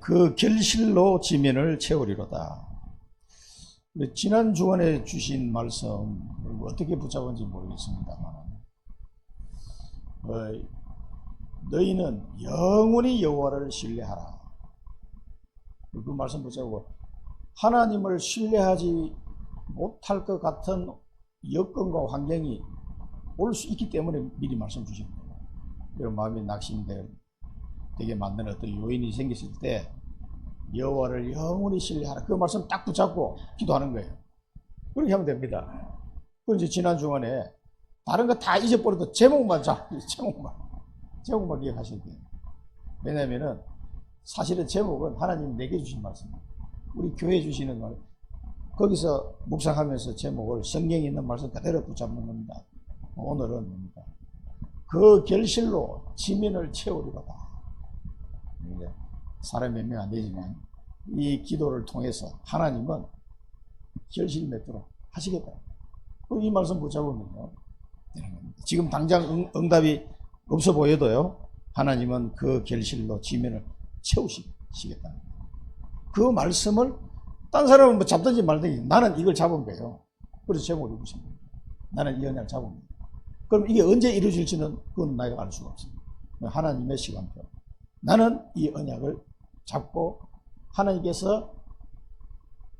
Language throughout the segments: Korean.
그 결실로 지면을 채우리로다. 지난 주간에 주신 말씀을 어떻게 붙잡은지 모르겠습니다만, 너희는 영원히 여호와를 신뢰하라. 그 말씀 붙잡고, 하나님을 신뢰하지 못할 것 같은 여건과 환경이 올 수 있기 때문에 미리 말씀 주신 거예요. 여러분 마음이 낙심되게 만드는 어떤 요인이 생겼을 때 여호와를 영원히 신뢰하라. 그 말씀 딱 붙잡고 기도하는 거예요. 그렇게 하면 됩니다. 그 이제 지난 주간에 다른 거 다 잊어버려도 제목만 기억하셔야 돼요. 왜냐면은 사실은 제목은 하나님 내게 주신 말씀입니다. 우리 교회 주시는 말, 거기서 묵상하면서 제목을 성경에 있는 말씀 그대로 붙잡는 겁니다. 오늘은 뭡니까? 그 결실로 지면을 채우리로다. 사람 몇 명 안 되지만 이 기도를 통해서 하나님은 결실 맺도록 하시겠다. 이 말씀 붙잡으면요, 지금 당장 응답이 없어 보여도요, 하나님은 그 결실로 지면을 채우시겠다. 그 말씀을 딴 사람은 뭐 잡든지 말든지 나는 이걸 잡은 거예요. 그래서 제목을 입으신 거예요. 나는 이 언약을 잡은 거예요. 그럼 이게 언제 이루어질지는 그건 나이가 알 수가 없습니다. 하나님의 시간표. 나는 이 언약을 잡고 하나님께서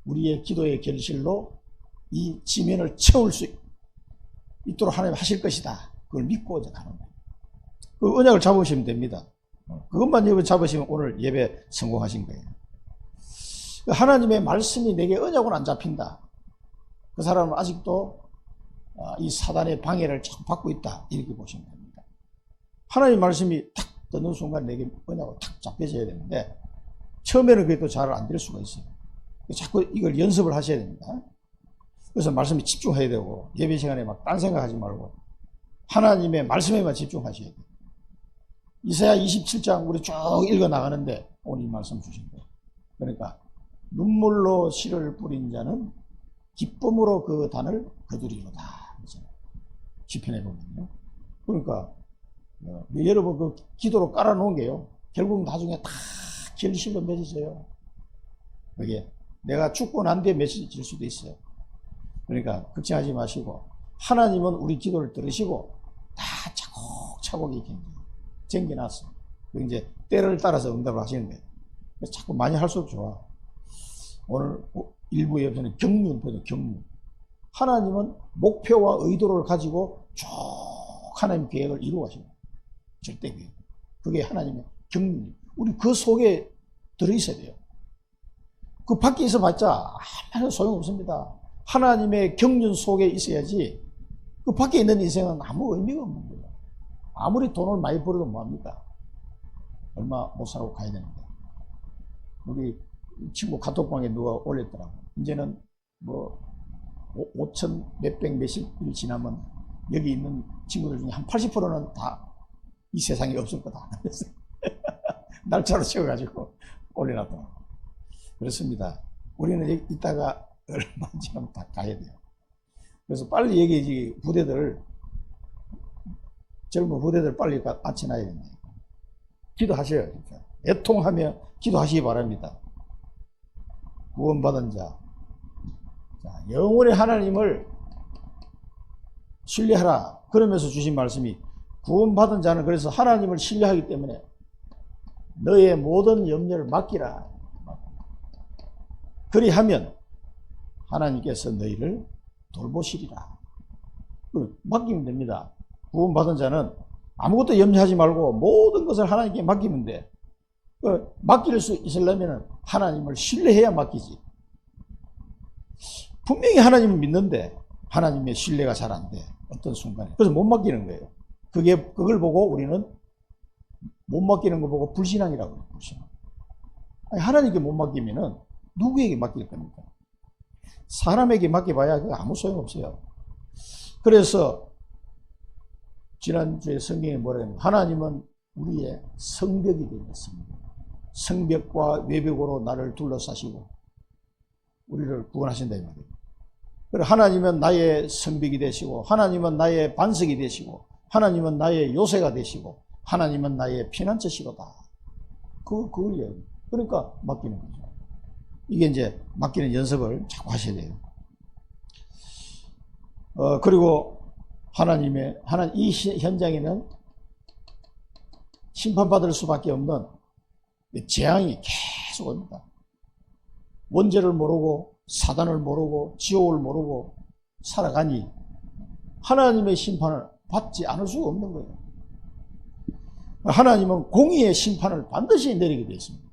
우리의 기도의 결실로 이 지면을 채울 수 있도록 하나님 하실 것이다. 그걸 믿고 이제 가는 거예요. 그 언약을 잡으시면 됩니다. 그것만 잡으시면 오늘 예배 성공하신 거예요. 하나님의 말씀이 내게 언약으로 안 잡힌다. 그 사람은 아직도 이 사단의 방해를 자꾸 받고 있다. 이렇게 보시면 됩니다. 하나님의 말씀이 탁 듣는 순간 내게 언약으로 탁 잡혀져야 되는데 처음에는 그게 또 잘 안 될 수가 있어요. 자꾸 이걸 연습을 하셔야 됩니다. 그래서 말씀에 집중해야 되고 예배 시간에 막 딴 생각하지 말고 하나님의 말씀에만 집중하셔야 돼요. 이사야 27장 우리 쭉 읽어 나가는데 오늘 이 말씀 주신 거예요. 그러니까 눈물로 씨를 뿌린 자는 기쁨으로 그 단을 거두리로다. 시편에 보면요. 그러니까 여러분 그 기도로 깔아놓은 게요, 결국 나중에 다 결실로 맺어져요. 그게 내가 죽고 난 뒤에 맺어질 수도 있어요. 그러니까 걱정하지 마시고 하나님은 우리 기도를 들으시고 다 차곡차곡 이렇게 쟁겨놨어. 이제 때를 따라서 응답을 하시는 거예요. 자꾸 많이 할수록 좋아. 오늘 일부 예배는 경륜표죠. 경륜. 하나님은 목표와 의도를 가지고 쭉 하나님 계획을 이루어 가시는 거예요. 절대 계획. 그게 하나님의 경륜이에요. 우리 그 속에 들어있어야 돼요. 그 밖에 있어 봤자 아무 소용없습니다. 하나님의 경륜 속에 있어야지 그 밖에 있는 인생은 아무 의미가 없는 거예요. 아무리 돈을 많이 벌어도 뭐합니까? 얼마 못 살고 가야 되는데. 우리 친구 카톡방에 누가 올렸더라고. 이제는 뭐 5천 몇백 몇십 일 지나면 여기 있는 친구들 중에 한 80%는 다 이 세상에 없을 거다. 날짜로 채워가지고 올려놨더라고. 그렇습니다. 우리는 여기 있다가 얼마 지나면 다 가야 돼요. 그래서 빨리 여기 부대들, 젊은 부대들 빨리 앉혀놔야 됩니다. 기도하셔요. 진짜. 애통하며 기도하시기 바랍니다. 구원받은 자, 영원히 하나님을 신뢰하라. 그러면서 주신 말씀이 구원받은 자는 그래서 하나님을 신뢰하기 때문에 너의 모든 염려를 맡기라. 그리하면 하나님께서 너희를 돌보시리라. 맡기면 됩니다. 구원받은 자는 아무것도 염려하지 말고 모든 것을 하나님께 맡기면 돼. 맡길 수 있으려면 하나님을 신뢰해야 맡기지. 분명히 하나님을 믿는데 하나님의 신뢰가 잘 안 돼. 어떤 순간에. 그래서 못 맡기는 거예요. 그걸 보고 우리는 못 맡기는 거 보고 불신앙이라고 해요. 불신앙. 아니, 하나님께 못 맡기면은 누구에게 맡길 겁니까? 사람에게 맡겨봐야 그 아무 소용없어요. 그래서 지난주에 성경에 뭐라 했냐면 하나님은 우리의 성벽이 됩니다. 성벽과 외벽으로 나를 둘러싸시고 우리를 구원하신다 이 말이에요. 그리고 하나님은 나의 성벽이 되시고 하나님은 나의 반석이 되시고 하나님은 나의 요새가 되시고 하나님은 나의 피난처시로다. 그걸요. 그러니까 맡기는 거죠. 이게 이제 맡기는 연습을 자꾸 하셔야 돼요. 그리고 이 현장에는 심판받을 수밖에 없는 재앙이 계속 옵니다. 원죄를 모르고 사단을 모르고 지옥을 모르고 살아가니 하나님의 심판을 받지 않을 수가 없는 거예요. 하나님은 공의의 심판을 반드시 내리게 되어 있습니다.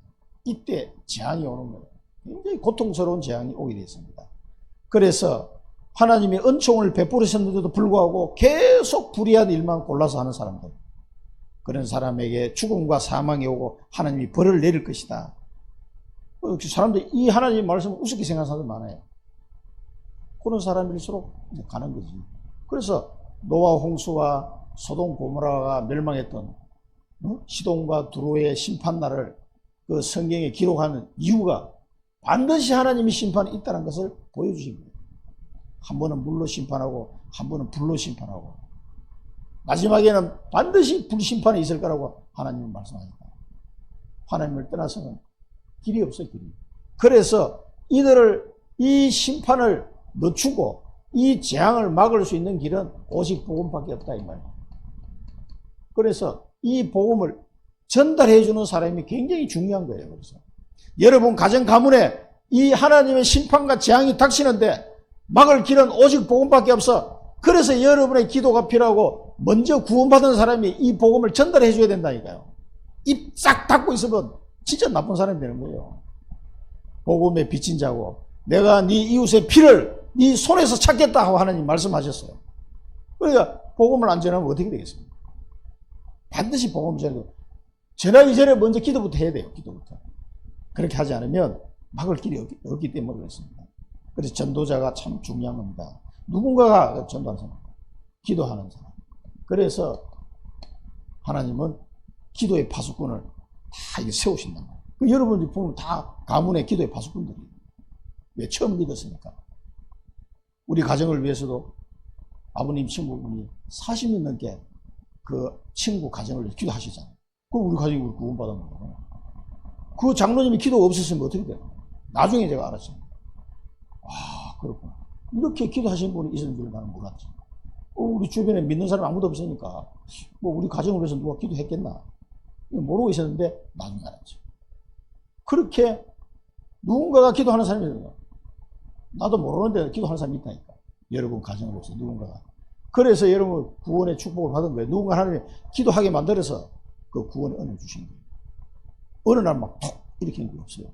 이때 재앙이 오는 거예요. 굉장히 고통스러운 재앙이 오게 되어 있습니다. 그래서 하나님의 은총을 베푸셨는데도 불구하고 계속 불의한 일만 골라서 하는 사람들, 그런 사람에게 죽음과 사망이 오고 하나님이 벌을 내릴 것이다. 사람들이 이 하나님의 말씀을 우습게 생각하는 사람들 많아요. 그런 사람일수록 이제 가는 거지. 그래서 노아 홍수와 소돔 고모라가 멸망했던 시돈과 두로의 심판날을 그 성경에 기록하는 이유가 반드시 하나님의 심판이 있다는 것을 보여주신 거예요. 한 번은 물로 심판하고 한 번은 불로 심판하고 마지막에는 반드시 불심판이 있을 거라고 하나님은 말씀하셨다. 하나님을 떠나서는 길이 없어, 길이. 그래서 이 심판을 늦추고 이 재앙을 막을 수 있는 길은 오직 복음밖에 없다 이 말이에요. 그래서 이 복음을 전달해 주는 사람이 굉장히 중요한 거예요. 그래서 여러분 가정 가문에 이 하나님의 심판과 재앙이 닥치는데 막을 길은 오직 복음밖에 없어. 그래서 여러분의 기도가 필요하고 먼저 구원받은 사람이 이 복음을 전달해 줘야 된다니까요. 입 싹 닫고 있으면 진짜 나쁜 사람이 되는 거예요. 복음에 비친 자고 내가 네 이웃의 피를 네 손에서 찾겠다 하고 하나님 말씀하셨어요. 그러니까 복음을 안 전하면 어떻게 되겠습니까? 반드시 복음을 전하기 전에 먼저 기도부터 해야 돼요. 기도부터. 그렇게 하지 않으면 막을 길이 없기 때문에 그렇습니다. 그래서 전도자가 참 중요한 겁니다. 누군가가 전도하는 사람, 기도하는 사람. 그래서 하나님은 기도의 파수꾼을 다 이게 세우신단 말이에요. 여러분들이 보면 다 가문의 기도의 파수꾼들이에요. 왜? 처음 믿었으니까. 우리 가정을 위해서도 아버님 친구분이 40년 넘게 그 친구 가정을 위해서 기도하시잖아요. 그럼 우리 가정이 구원받은 거예요. 그 장로님이 기도가 없었으면 어떻게 돼요? 나중에 제가 알았어요. 아, 그렇구나. 이렇게 기도하신 분이 있는 줄 나는 몰랐지. 우리 주변에 믿는 사람 아무도 없으니까 뭐 우리 가정을 위해서 누가 기도했겠나 모르고 있었는데 나중에 알았지. 그렇게 누군가가 기도하는 사람이 있는 거야. 나도 모르는데 기도하는 사람이 있다니까. 여러분 가정을 위해서 누군가가. 그래서 여러분 구원의 축복을 받은 거예요. 누군가 하나님이 기도하게 만들어서 그 구원의 은혜를 주신 거예요. 어느 날 막 톡 일으키는 게 없어요.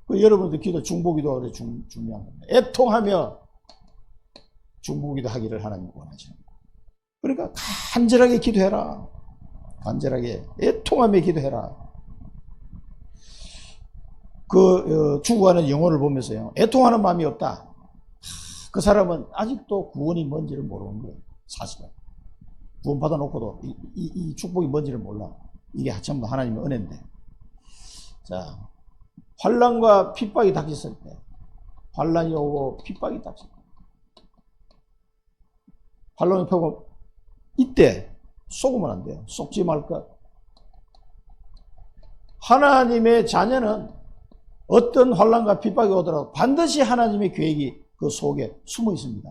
그 여러분들 기도 중보기도가 그래 중요한 겁니다. 애통하며 중보기도 하기를 하나님 원하시는 거예요. 그러니까 간절하게 기도해라. 간절하게 애통하며 기도해라. 죽어가는 영혼을 보면서요. 애통하는 마음이 없다. 그 사람은 아직도 구원이 뭔지를 모르는 거예요. 사실은. 구원 받아놓고도 이 축복이 뭔지를 몰라. 이게 전부 하나님의 은혜인데. 자, 환난과 핍박이 닥쳤을 때, 환난이 오고 핍박이 닥쳤을 때, 환난이 펴고 이때 속으면 안 돼요. 속지 말 것. 하나님의 자녀는 어떤 환난과 핍박이 오더라도 반드시 하나님의 계획이 그 속에 숨어 있습니다.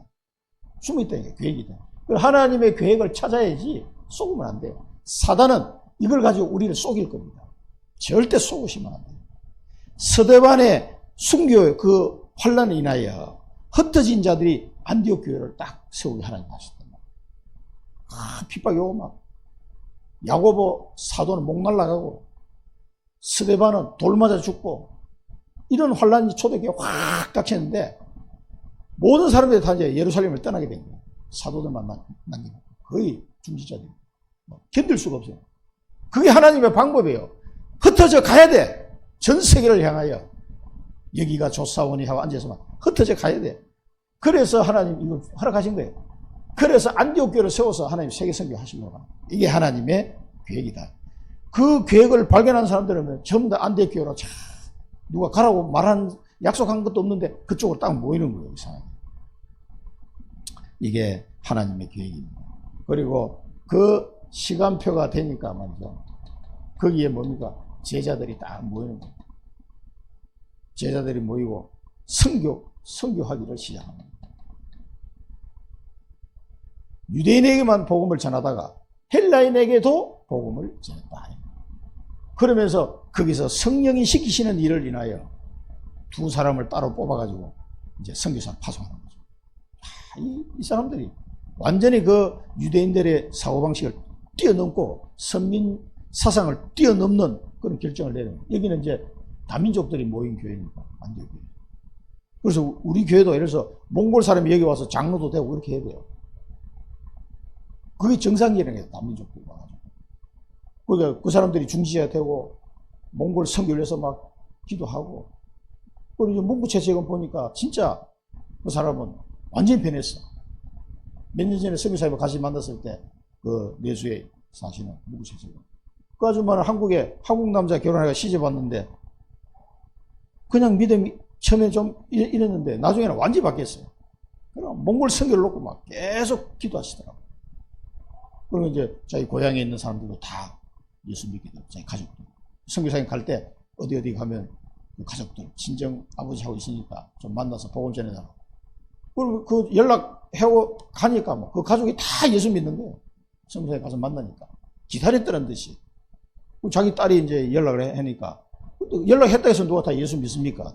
숨어 있다니까 계획이다. 하나님의 계획을 찾아야지 속으면 안 돼요. 사단은 이걸 가지고 우리를 속일 겁니다. 절대 속으시면 안 돼요. 스데반의 순교의 그 환난에 인하여 흩어진 자들이 안디옥 교회를 딱 세우게 하나님 하셨단 말이에요. 핍박이 오고 막 야고보 사도는 목 날라가고 스데반은 돌 맞아 죽고 이런 환난이 초대교회에 확 닥쳤는데 모든 사람들이 다 이제 예루살렘을 떠나게 된 거예요. 사도들만 남기고 거의 중지자들이 견딜 수가 없어요. 그게 하나님의 방법이에요. 흩어져 가야 돼. 전 세계를 향하여 여기가 조사원이 하고 앉아서만 흩어져 가야 돼. 그래서 하나님 이걸 허락하신 거예요. 그래서 안디옥 교회를 세워서 하나님 세계 선교 하신 거예요. 이게 하나님의 계획이다. 그 계획을 발견한 사람들은 전부 다 안디옥 교회로 자 누가 가라고 말한 약속한 것도 없는데 그쪽으로 딱 모이는 거예요. 이상하게. 이게 하나님의 계획입니다. 그리고 그 시간표가 되니까 말이죠. 거기에 뭡니까? 제자들이 딱 모이는 거예요. 제자들이 모이고 선교하기를 시작합니다. 유대인에게만 복음을 전하다가 헬라인에게도 복음을 전했다. 그러면서 거기서 성령이 시키시는 일을 인하여 두 사람을 따로 뽑아가지고 이제 선교사를 파송하는 거죠. 이 사람들이 완전히 그 유대인들의 사고방식을 뛰어넘고 선민 사상을 뛰어넘는 그런 결정을 내려요. 여기는 이제 다민족들이 모인 교회니까 안되고. 그래서 우리 교회도 예를 들어서 몽골 사람이 여기 와서 장로도 되고 그렇게 해야 돼요. 그게 정상이라는 게 다민족들이 와가지고. 그러니까 그 사람들이 중지자 되고 몽골 선교를 해서 막 기도하고. 그리고 문구체 지금 보니까 진짜 그 사람은 완전히 변했어. 몇 년 전에 선교사님을 같이 만났을 때 그 내수에 사시는 문구체 지금. 그 아줌마는 한국에 한국 남자 결혼해서 시집 왔는데 그냥 믿음이 처음에 좀 이랬는데 나중에는 완전히 바뀌었어요. 그럼 몽골 선교를 놓고 막 계속 기도하시더라고요. 그리고 이제 자기 고향에 있는 사람들도 다 예수 믿게 되고 자기 가족들. 선교사님 갈 때 어디 가면 그 가족들 친정 아버지하고 있으니까 좀 만나서 복음 전해달라고. 그리고 그 연락하고 가니까 뭐 그 가족이 다 예수 믿는 거예요. 선교사님 가서 만나니까 기다렸다는 듯이. 자기 딸이 이제 연락을 하니까 연락했다 해서 누가 다 예수 믿습니까?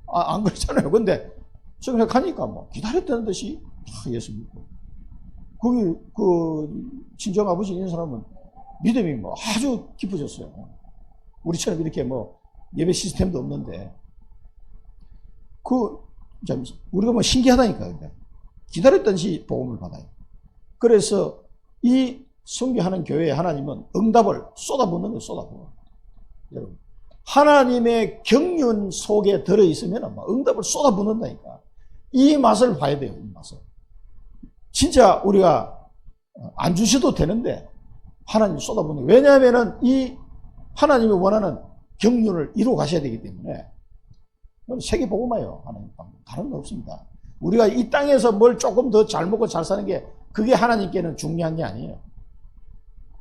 안 그렇잖아요. 근데 선교사님 가니까 뭐 기다렸다는 듯이 다 예수 믿고. 거기 그 친정 아버지 있는 사람은 믿음이 뭐 아주 깊어졌어요. 우리처럼 이렇게 뭐 예배 시스템도 없는데 우리가 뭐 신기하다니까. 기다렸던 시 복음을 받아요. 그래서 이 선교하는 교회에 하나님은 응답을 쏟아붓는 거예요. 쏟아부어. 여러분 하나님의 경륜 속에 들어있으면 응답을 쏟아붓는다니까. 이 맛을 봐야 돼요. 이 맛을. 진짜 우리가 안 주셔도 되는데 하나님 쏟아붓는 거예요. 왜냐하면 이 하나님이 원하는 경륜을 이루어 가셔야 되기 때문에 세계 복음화요. 하나님 다른 거 없습니다. 우리가 이 땅에서 뭘 조금 더 잘 먹고 잘 사는 게 그게 하나님께는 중요한 게 아니에요.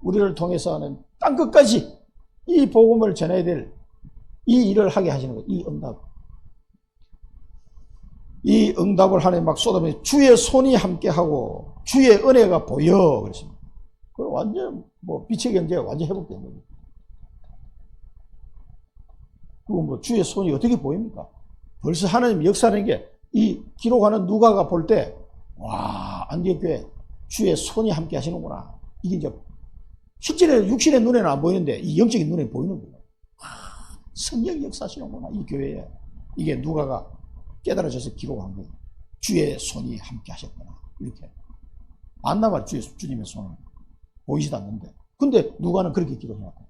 우리를 통해서 하는 땅 끝까지 이 복음을 전해야 될 이 일을 하게 하시는 거예요. 이 응답. 이 응답을 하나님 막 쏟아내면 주의 손이 함께하고 주의 은혜가 보여 그랬습니다. 그 완전 뭐 빛의 경제가 완전 회복된 거예요. 그거 뭐 주의 손이 어떻게 보입니까? 벌써 하나님 역사라는 게 이 기록하는 누가가 볼 때 와 안디옥 교회 주의 손이 함께 하시는구나. 이게 이제 실제로 육신의 눈에는 안 보이는데 이 영적인 눈에 보이는 거예요. 성령이 역사하시는구나 이 교회에. 이게 누가가 깨달아져서 기록한 거예요. 주의 손이 함께 하셨구나. 이렇게. 안 나와 주님의 손은 보이지도 않는데. 근데 누가는 그렇게 기록해놨고.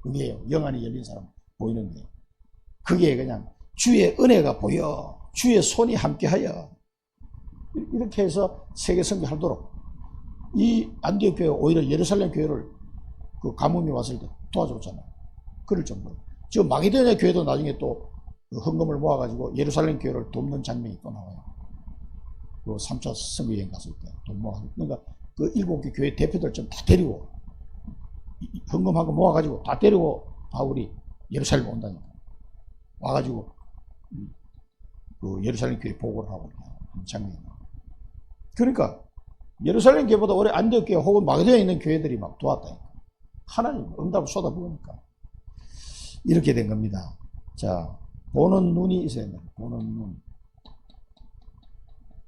그게 영안이 열린 사람 보이는 거예요. 그게 그냥 주의 은혜가 보여. 주의 손이 함께하여. 이렇게 해서 세계 선교하도록 이 안디옥 교회 오히려 예루살렘 교회를 그 가뭄이 왔을 때 도와줬잖아요. 그럴 정도로. 지금 마게도냐 교회도 나중에 또 헌금을 모아가지고 예루살렘 교회를 돕는 장면이 또 나와요. 그 3차 선교여행 갔을 때 돈 모아가지고. 그러니까 그 7개 교회 대표들 좀 다 데리고 헌금하고 모아가지고 다 데리고 바울이 예루살렘 온다니까. 와가지고 그 예루살렘 교회 보고를 하고 하는 장면이 나와요. 그러니까 예루살렘 교회보다 오래 안디옥 교회 혹은 마게도냐에 있는 교회들이 막 도왔다니까. 하나님 응답을 쏟아부으니까 이렇게 된 겁니다. 자, 보는 눈이 있어야 돼요. 보는 눈.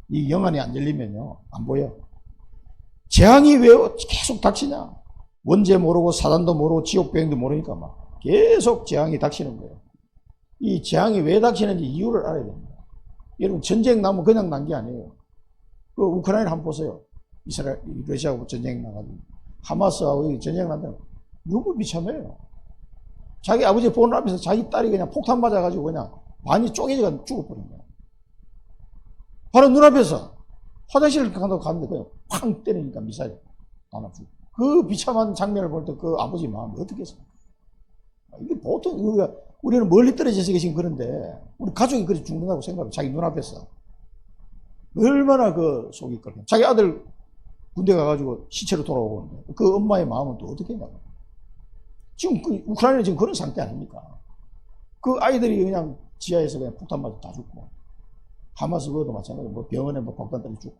이 영안이 안 열리면요 안 보여. 재앙이 왜 계속 닥치냐? 원죄 모르고 사단도 모르고 지옥병도 모르니까 막 계속 재앙이 닥치는 거예요. 이 재앙이 왜 닥치는지 이유를 알아야 됩니다. 여러분 전쟁 나면 그냥 난 게 아니에요. 그 우크라이나 한번 보세요. 이스라엘, 러시아하고 전쟁 나가지고 하마스하고 전쟁 난다면 누구 비참해요. 자기 아버지 보는 앞에서 자기 딸이 그냥 폭탄 맞아가지고 그냥 많이 쪼개져가 죽어버린 거야. 바로 눈앞에서 화장실을 간다고 가는데 그냥 팡 때리니까 미사일 하나 죽고. 그 비참한 장면을 볼 때 그 아버지 마음이 어떻게 했습니까? 이게 보통 우리는 멀리 떨어져서 계신 그런데 우리 가족이 그렇게 죽는다고 생각해요. 자기 눈앞에서. 얼마나 그 속이 끓여. 자기 아들 군대 가가지고 시체로 돌아오는데 그 엄마의 마음은 또 어떻게 했냐고. 지금 우크라이나는 지금 그런 상태 아닙니까? 그 아이들이 그냥 지하에서 그냥 폭탄 맞아 다 죽고, 하마스 그것도 마찬가지로 뭐 병원에 뭐 폭탄 때려 죽고,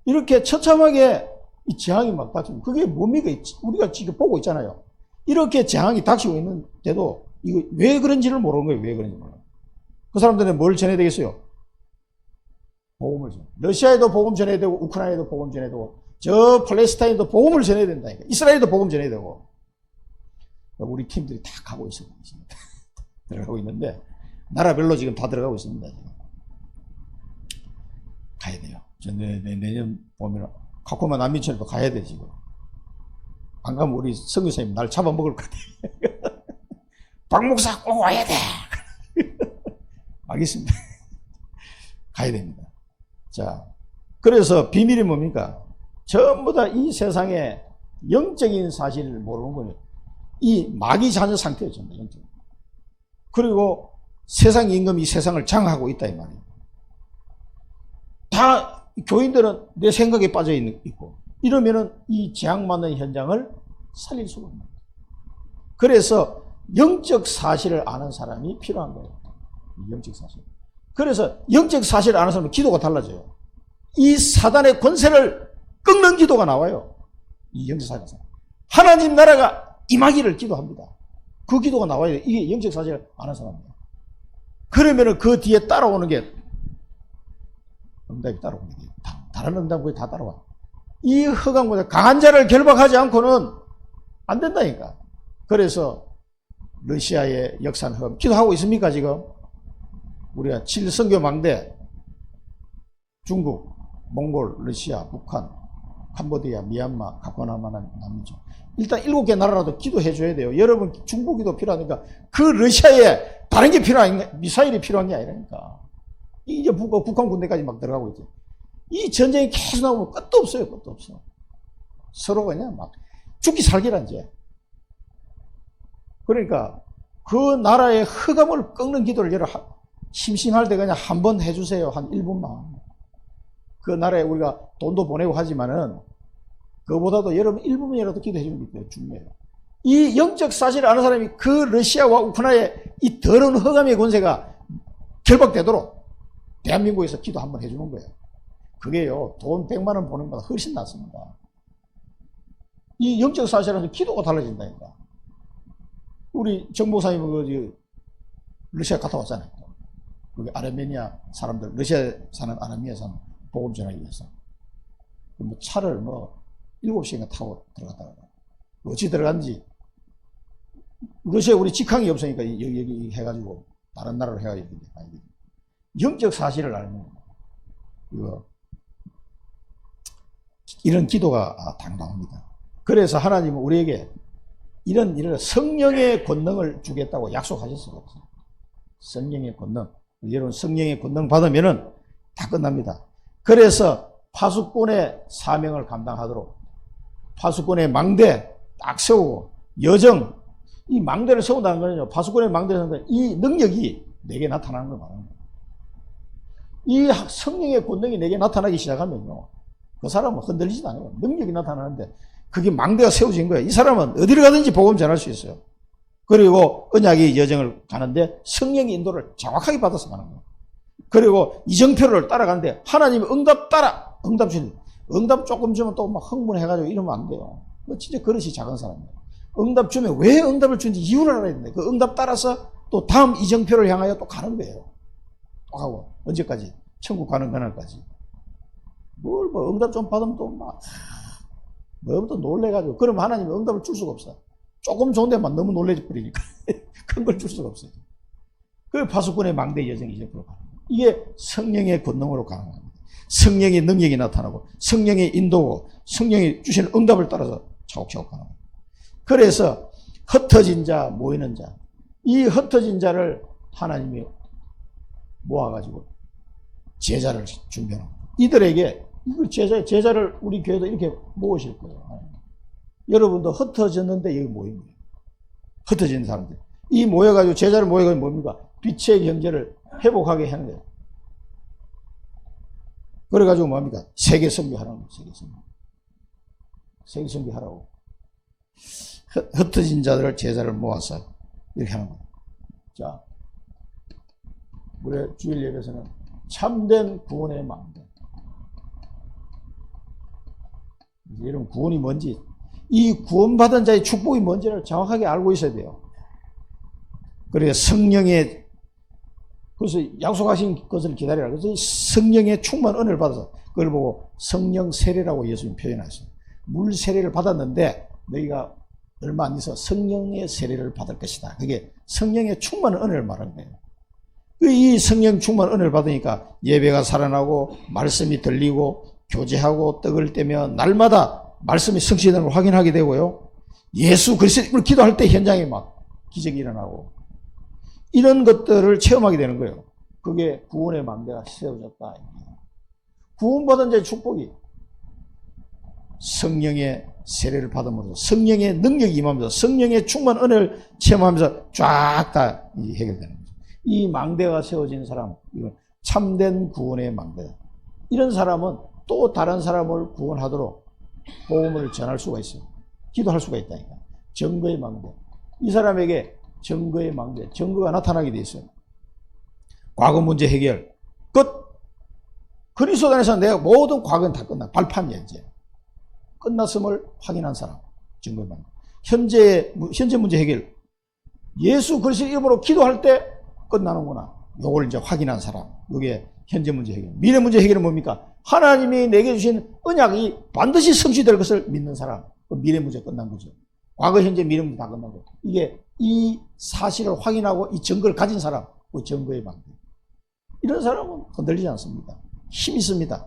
이렇게 처참하게 이 재앙이 막 닥치고, 그게 뭡니까? 우리가 지금 보고 있잖아요. 이렇게 재앙이 닥치고 있는데도 이거 왜 그런지를 모르는 거예요. 왜 그런지 몰라요. 그 사람들은 뭘 전해야 되겠어요? 복음을 전해. 러시아에도 복음 전해야 되고, 우크라이나에도 복음 전해야 되고, 저 팔레스타인도 복음을 전해야 된다니까. 이스라엘도 복음 전해야 되고. 우리 팀들이 다 가고 있습니다. 들어가고 있는데, 나라별로 지금 다 들어가고 있습니다. 지금. 가야 돼요. 저 내년 보면 카코마 난민철도 가야 돼 지금. 안 가면 우리 선교사님 날 잡아먹을 것 같아. 박 목사 꼭 와야 돼. 알겠습니다. 가야 됩니다. 자, 그래서 비밀이 뭡니까? 전부 다 이 세상에 영적인 사실을 모르는 거예요. 이 마귀 자녀 상태예요. 전부 영적. 그리고 세상 임금이 세상을 장악하고 있다 이 말이에요. 다 교인들은 내 생각에 빠져 있고, 이러면은 이 재앙받는 현장을 살릴 수가 없는 거예요. 그래서 영적 사실을 아는 사람이 필요한 거예요. 영적 사실. 그래서 영적 사실을 아는 사람은 기도가 달라져요. 이 사단의 권세를 꺾는 기도가 나와요. 이 영적 사실에서. 하나님 나라가 임하기를 기도합니다. 그 기도가 나와야 돼요. 이게 영적 사실을 아는 사람이에요. 그러면은 그 뒤에 따라오는 게 응답이 따라오는 게 다른 응답 거의 다 따라와. 이 허강보다 강한 자를 결박하지 않고는 안 된다니까. 그래서 러시아의 역사는 허감. 기도하고 있습니까 지금? 우리가 7선교 망대, 중국, 몽골, 러시아, 북한, 캄보디아, 미얀마, 가코나마나 남미죠. 일단 7개 나라라도 기도해 줘야 돼요. 여러분 중보기도 필요하니까 그 러시아에 다른 게 필요한, 미사일이 필요한 게 아니라니까. 이제 북한 군대까지 막 들어가고 있죠. 이 전쟁이 계속 나오면 끝도 없어요. 끝도 없어. 서로 그냥 막 죽기 살기란 이제. 그러니까 그 나라의 흑암을 꺾는 기도를 여러분 심심할 때 그냥 한번 해주세요. 한 1분만. 그 나라에 우리가 돈도 보내고 하지만은 그보다도 여러분 1분만이라도 기도해 주는 게 중요해요. 이 영적 사실을 아는 사람이 그 러시아와 우크라이나의 이 더러운 흑암의 권세가 결박되도록 대한민국에서 기도 한번 해주는 거예요. 그게요, 돈 100만 원 보는 것보다 훨씬 낫습니다. 이 영적 사실은 기도가 달라진다니까. 우리 정보사님은 그 러시아 갔다 왔잖아요. 거기 아르메니아 사람들, 러시아에 사는 아르메니아 사람 복음 전하기 위해서. 뭐 차를 7시간가 타고 들어갔다가 어찌 들어간지 러시아에 우리 직항이 없으니까 여기 해가지고 다른 나라로 해가지고 영적 사실을 알면 이런 기도가 당당합니다. 그래서 하나님은 우리에게 이런 성령의 권능을 주겠다고 약속하셨어요. 성령의 권능. 여러분 성령의 권능 받으면은 다 끝납니다. 그래서 파수꾼의 사명을 감당하도록 파수꾼의 망대 딱 세우고 여정, 이 망대를 세운다는 거는요, 파수꾼의 망대를 세운다는 이 능력이 내게 나타나는 걸 말하는 거예요. 이 성령의 권능이 내게 나타나기 시작하면요, 그 사람은 흔들리지도 않아요. 능력이 나타나는데 그게 망대가 세워진 거예요. 이 사람은 어디를 가든지 복음 전할 수 있어요. 그리고 언약의 여정을 가는데 성령의 인도를 정확하게 받아서 가는 거예요. 그리고 이정표를 따라가는데 하나님의 응답 따라 응답 주는, 응답 조금 주면 또 막 흥분해가지고 이러면 안 돼요. 진짜 그릇이 작은 사람이에요. 응답 주면 왜 응답을 주는지 이유를 알아야 되는데 그 응답 따라서 또 다음 이정표를 향하여 또 가는 거예요. 또 가고 언제까지? 천국 가는 그날까지. 응답 좀 받으면 또 또 놀래가지고 그러면 하나님이 응답을 줄 수가 없어. 조금 좋은 데만 너무 놀래져 버리니까 큰 걸 줄 수가 없어요. 그 파수꾼의 망대 여정이 이정표로 가는 거예요. 이게 성령의 권능으로 가능합니다. 성령의 능력이 나타나고 성령의 인도고 성령이 주시는 응답을 따라서 차곡차곡 가는 거예요. 그래서 흩어진 자, 모이는 자, 이 흩어진 자를 하나님이 모아가지고 제자를 준비하는 거예요. 이들에게 제자를 우리 교회도 이렇게 모으실 거예요. 여러분도 흩어졌는데 여기 모인 거예요. 흩어진 사람들. 이 모여가지고 제자를 모여가지고 뭡니까? 빛의 경제를 회복하게 하는 거예요. 그래가지고 뭡니까? 세계 선교하라는 거예요. 세계 선교. 세계 선교하라고. 흩어진 자들을 제자를 모아서 이렇게 하는 거예요. 자, 우리 주일 예배에서는 참된 구원의 망대. 이런 구원이 뭔지, 이 구원받은 자의 축복이 뭔지를 정확하게 알고 있어야 돼요. 그래야 성령의, 그래서 약속하신 것을 기다리라. 그래서 성령의 충만 은혜를 받아서 그걸 보고 성령 세례라고 예수님 표현하셨어요. 물 세례를 받았는데 너희가 얼마 안 있어 성령의 세례를 받을 것이다. 그게 성령의 충만한 은혜를 말하는 거예요. 이 성령 충만한 은혜를 받으니까 예배가 살아나고 말씀이 들리고 교제하고 떡을 떼며 날마다 말씀이 성취되는 걸 확인하게 되고요. 예수 그리스도를 기도할 때 현장에 막 기적이 일어나고 이런 것들을 체험하게 되는 거예요. 그게 구원의 망대가 세워졌다. 구원받은 자의 축복이 성령의 세례를 받음으로써 성령의 능력이 임하면서 성령의 충만 은혜를 체험하면서 쫙 다 해결되는 거죠. 이 망대가 세워진 사람, 이건 참된 구원의 망대다. 이런 사람은 또 다른 사람을 구원하도록 복음을 전할 수가 있어요. 기도할 수가 있다니까. 증거의 망대. 이 사람에게 증거의 망대, 증거가 나타나게 돼 있어요. 과거 문제 해결 끝. 그리스도 안에서 내가 모든 과거는 다 끝나. 발판이야 이제. 끝났음을 확인한 사람, 증거의 망대. 현재 문제 해결. 예수 그리스도 이름으로 기도할 때 끝나는구나. 요걸 이제 확인한 사람. 이게 현재 문제 해결. 미래 문제 해결은 뭡니까? 하나님이 내게 주신 언약이 반드시 성취될 것을 믿는 사람. 그 미래 문제 끝난 거죠. 과거, 현재, 미래 문제 다 끝난 거죠. 이게 이 사실을 확인하고 이 증거를 가진 사람, 그 증거의 망대. 이런 사람은 흔들리지 않습니다. 힘이 있습니다.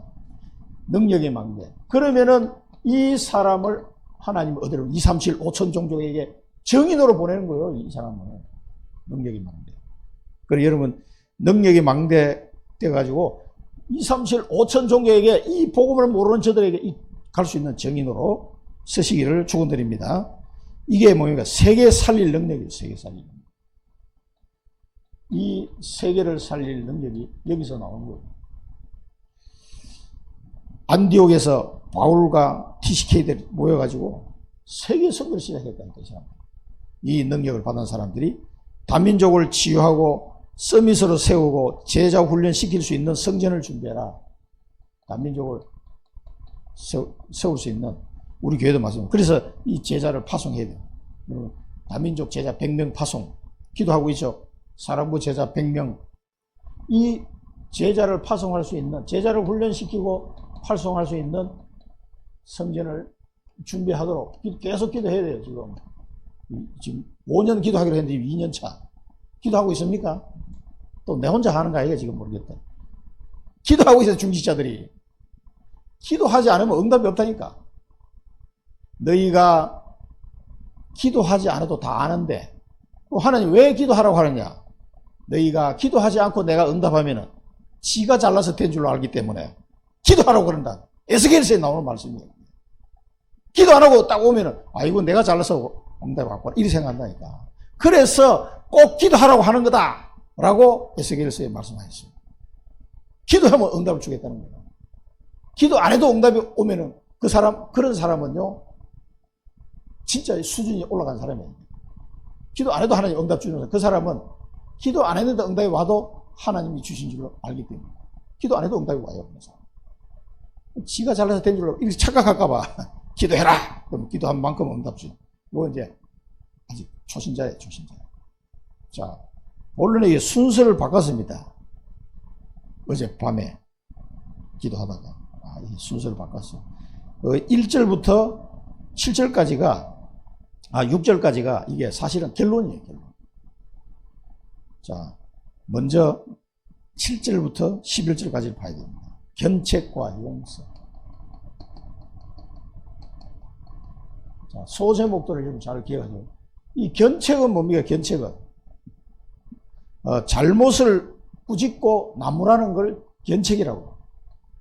능력의 망대. 그러면은 이 사람을 하나님 어디로 2, 3, 7, 5천 종족에게 정인으로 보내는 거예요. 이 사람은. 능력의 망대. 그래서 여러분 능력의 망대 돼가지고 2, 3, 7, 5천 종족에게 이 복음을 모르는 저들에게 갈 수 있는 정인으로 쓰시기를 축원드립니다. 이게 뭡니까? 세계 살릴 능력이에요. 세계 살릴 능력. 이 세계를 살릴 능력이 여기서 나오는 거예요. 안디옥에서 바울과 TCK들이 모여가지고 세계 선교를 시작했다니까. 이 능력을 받은 사람들이 다민족을 치유하고 서밋으로 세우고 제자 훈련시킬 수 있는 성전을 준비해라. 다민족을 세울 수 있는 우리 교회도 마찬가지입니다. 그래서 이 제자를 파송해야 돼요. 여러분, 다민족 제자 100명 파송 기도하고 있죠. 사랑부 제자 100명. 이 제자를 파송할 수 있는, 제자를 훈련시키고 활성화할 수 있는 성전을 준비하도록 계속 기도해야 돼요. 지금 5년 기도하기로 했는데 2년 차. 기도하고 있습니까? 또 내 혼자 하는 거 아니야? 지금 모르겠다. 기도하고 있어요. 중직자들이. 기도하지 않으면 응답이 없다니까. 너희가 기도하지 않아도 다 아는데 하나님 왜 기도하라고 하느냐? 너희가 기도하지 않고 내가 응답하면은 지가 잘나서 된 줄로 알기 때문에 기도하라고 그런다. 에스겔서에 나오는 말씀이에요. 기도 안 하고 딱 오면은 이거 내가 잘나서 응답 갖고 왔구나. 이렇게 생각한다니까. 그래서 꼭 기도하라고 하는 거다 라고 에스겔서에 말씀하셨어요. 기도하면 응답을 주겠다는 거예요. 기도 안 해도 응답이 오면은 그런 사람은요 진짜 수준이 올라간 사람이에요. 기도 안 해도 하나님 응답 주는 사람. 그 사람은 기도 안 했는데 응답이 와도 하나님이 주신 줄로 알기 때문에 기도 안 해도 응답이 와요. 그래서 지가 잘나서 된 줄로 이렇게 착각할까봐 기도해라. 그럼 기도한 만큼 응답 주. 이거 이제 아직 초신자예요. 초신자. 자, 본론의 순서를 바꿨습니다. 어젯밤에 기도하다가 이 순서를 바꿨어. 1절부터 7절까지가 6절까지가 이게 사실은 결론이에요. 결론. 자, 먼저 7절부터 11절까지를 봐야 됩니다. 견책과 용서. 자, 소제목들을 좀 잘 기억하세요. 이 견책은 뭡니까? 견책은 잘못을 꾸짖고 나무라는 걸 견책이라고.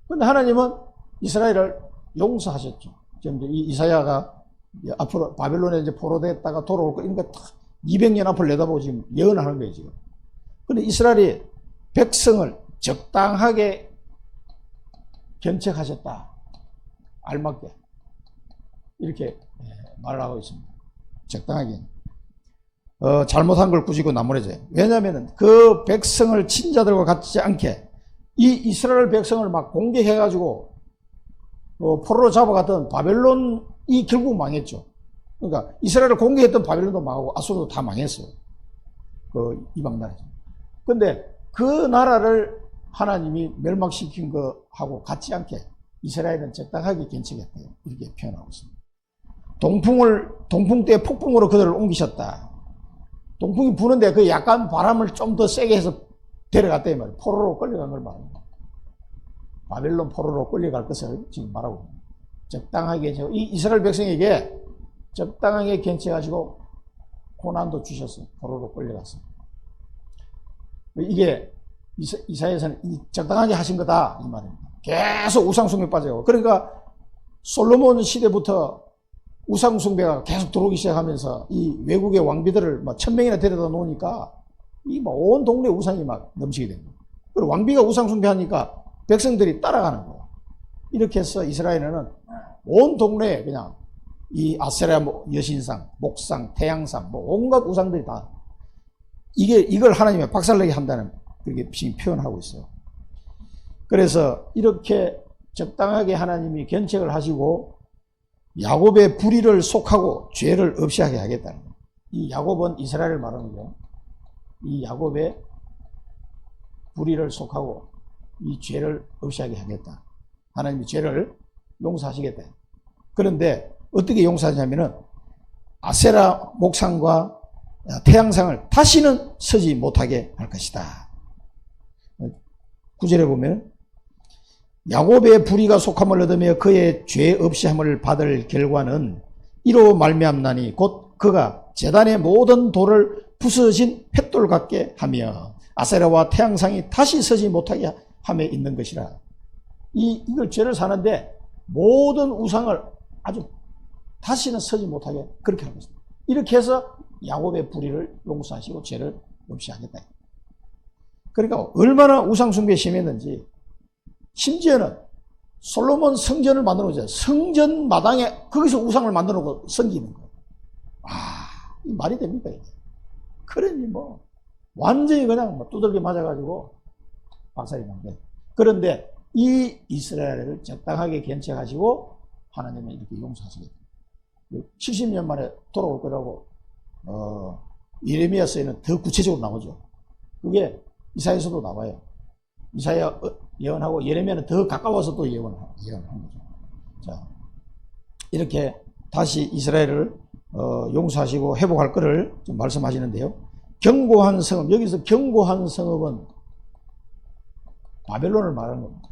그런데 하나님은 이스라엘을 용서하셨죠. 지금 이 이사야가 앞으로 바벨론에 이제 포로됐다가 돌아올 거 이런 거 200년 앞을 내다보고 지금 예언하는 거예요 지금. 그런데 이스라엘이 백성을 적당하게 견책하셨다. 알맞게 이렇게 말을 하고 있습니다. 적당하게. 잘못한 걸 꾸짖고 나무래져요. 왜냐하면 그 백성을 친자들과 같지 않게 이 이스라엘 백성을 막 공격해가지고 포로로 잡아갔던 바벨론이 결국 망했죠. 그러니까 이스라엘을 공격했던 바벨론도 망하고 아수르도 다 망했어요. 그 이방 나라죠. 근데 그 나라를 하나님이 멸망시킨 거하고 같지 않게 이스라엘은 적당하게 견책했대요. 이렇게 표현하고 있습니다. 동풍 때 폭풍으로 그들을 옮기셨다. 동풍이 부는데 그 약간 바람을 좀 더 세게 해서 데려갔다 이 말이에요. 포로로 끌려간 걸 말합니다. 바벨론 포로로 끌려갈 것을 지금 말하고 있습니다. 적당하게 이 이스라엘 백성에게 적당하게 견책하시고 고난도 주셨어요. 포로로 끌려갔어요. 이게 이사야서는 적당하게 하신 거다 이 말입니다. 계속 우상숭배에 빠져요. 그러니까 솔로몬 시대부터 우상숭배가 계속 들어오기 시작하면서 이 외국의 왕비들을 막 1000명이나 데려다 놓으니까 이 막 온 동네 우상이 막 넘치게 된 거예요. 그리고 왕비가 우상숭배하니까 백성들이 따라가는 거예요. 이렇게 해서 이스라엘은 온 동네에 그냥 이 아세라 여신상, 목상, 태양상, 뭐 온갖 우상들이 다 이걸 하나님의 박살내게 한다는 그렇게 지금 표현하고 있어요. 그래서 이렇게 적당하게 하나님이 견책을 하시고 야곱의 불의를 속하고 죄를 없이 하게 하겠다는 거예요. 이 야곱은 이스라엘을 말하는 거예요. 이 야곱의 불의를 속하고 이 죄를 없이 하게 하겠다. 하나님이 죄를 용서하시겠다. 그런데 어떻게 용서하냐면은 아세라 목상과 태양상을 다시는 서지 못하게 할 것이다. 9절에 보면 야곱의 불의가 속함을 얻으며 그의 죄 없이 함을 받을 결과는 이로 말미암나니 곧 그가 제단의 모든 돌을 부서진 횃돌 같게 하며 아세라와 태양상이 다시 서지 못하게 함에 있는 것이라. 이걸 죄를 사는데 모든 우상을 아주 다시는 서지 못하게 그렇게 하는 것입니다. 이렇게 해서 야곱의 불의를 용서하시고 죄를 없이 하겠다. 그러니까 얼마나 우상숭배에 심했는지, 심지어는 솔로몬 성전을 만들어 놓자. 성전 마당에 거기서 우상을 만들어 놓고 섬기는 거예요. 이 말이 됩니까 이게? 그러니 뭐 완전히 그냥 두들겨 맞아가지고 박살이 난 거예요. 그런데 이 이스라엘을 적당하게 견책하시고 하나님은 이렇게 용서하시겠다. 70년 만에 돌아올 거라고 예레미야서에는 더 구체적으로 나오죠. 그게 이사야서도 나와요. 이사야 예언하고 예레미야는 더 가까워서 또 예언한 거죠. 자, 이렇게 다시 이스라엘을 용서하시고 회복할 것을 좀 말씀하시는데요. 견고한 성읍, 여기서 견고한 성읍은 바벨론을 말하는 겁니다.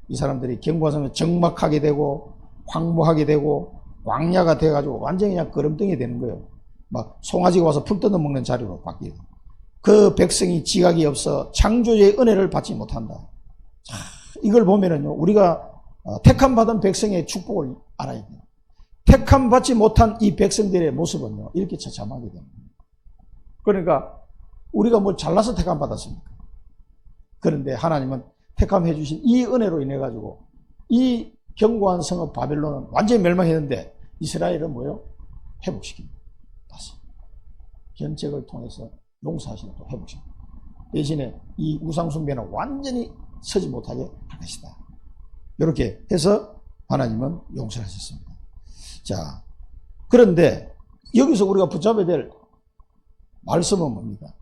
이 사람들이 견고한 성읍은 적막하게 되고 황무하게 되고 광야가 돼가지고 완전히 그냥 거름덩이 되는 거예요. 막 송아지가 와서 풀 뜯어 먹는 자리로 바뀌어요. 그 백성이 지각이 없어 창조주의 은혜를 받지 못한다. 자, 이걸 보면은요, 우리가 택함 받은 백성의 축복을 알아야 돼요. 택함 받지 못한 이 백성들의 모습은요, 이렇게 처참하게 됩니다. 그러니까 우리가 뭐 잘나서 택함 받았습니까? 그런데 하나님은 택함해 주신 이 은혜로 인해 가지고 이 견고한 성읍 바벨론은 완전히 멸망했는데 이스라엘은 뭐요? 회복시킵니다. 다시 견책을 통해서 용서하시는 또 회복시킵니다. 대신에 이 우상숭배는 완전히 서지 못하게 할 것이다. 이렇게 해서 하나님은 용서를 하셨습니다. 자, 그런데 여기서 우리가 붙잡아야 될 말씀은 뭡니까?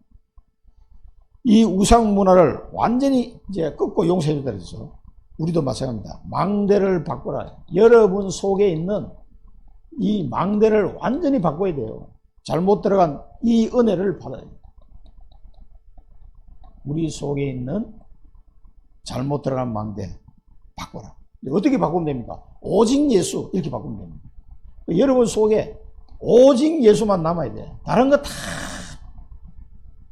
이 우상 문화를 완전히 이제 끊고 용서해 주다 그랬죠. 우리도 마찬가지입니다. 망대를 바꾸라. 여러분 속에 있는 이 망대를 완전히 바꿔야 돼요. 잘못 들어간 이 은혜를 받아야 돼요. 우리 속에 있는 잘못 들어간 망대 바꿔라. 어떻게 바꾸면 됩니까? 오직 예수 이렇게 바꾸면 됩니다. 여러분 속에 오직 예수만 남아야 돼. 다른 거 다